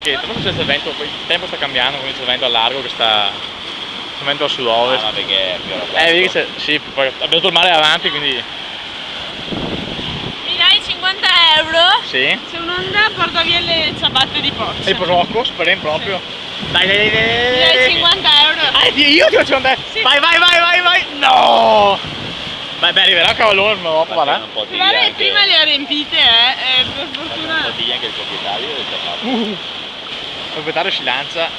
freschetto, non so se il vento, il tempo sta cambiando, quindi c'è il vento a largo che sta vento a sud-ovest. Ma perché è più Vedi che sì, poi abbiamo tutto il mare davanti, quindi Mi dai 50 euro? sì. Se un'onda porta via le ciabatte di Porsche. E Rocco, speriamo proprio. Dai, dai, Mi dai dai. 50 euro? Io ti faccio andare. Sì. Vai, vai, vai, vai, vai. No! Beh, arriverà Cavallone dopo, guarda. un po' di Però lei anche, prima le ha riempite, per un fortuna. po' di anche il proprietario del ciabatte. Il proprietario si lancia.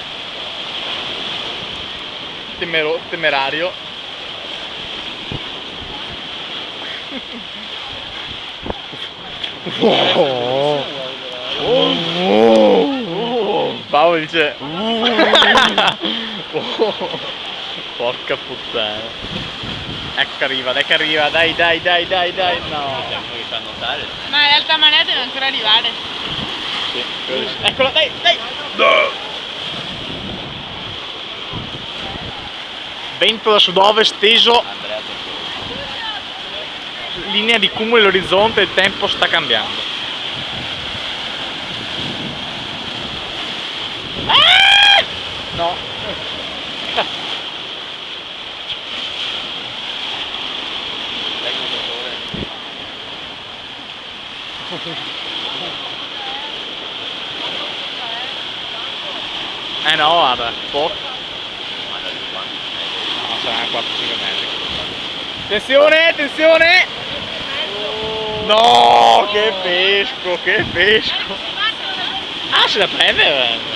Temerario. Paolo dice porca puttana. Ecco che arriva, dai, dai, dai, dai, dai, no. Mi fa notare. Ma in realtà Manea deve ancora arrivare. Sì, eccola, dai, dai. No. Vento da sud-ovest teso, Andrea linea di cumulo all'orizzonte, il tempo sta cambiando. Ah! No. No, guarda, poco. No, sarà 4-5 metri. Attenzione, attenzione! No, che pesco, che pesco! Ah, se la prende!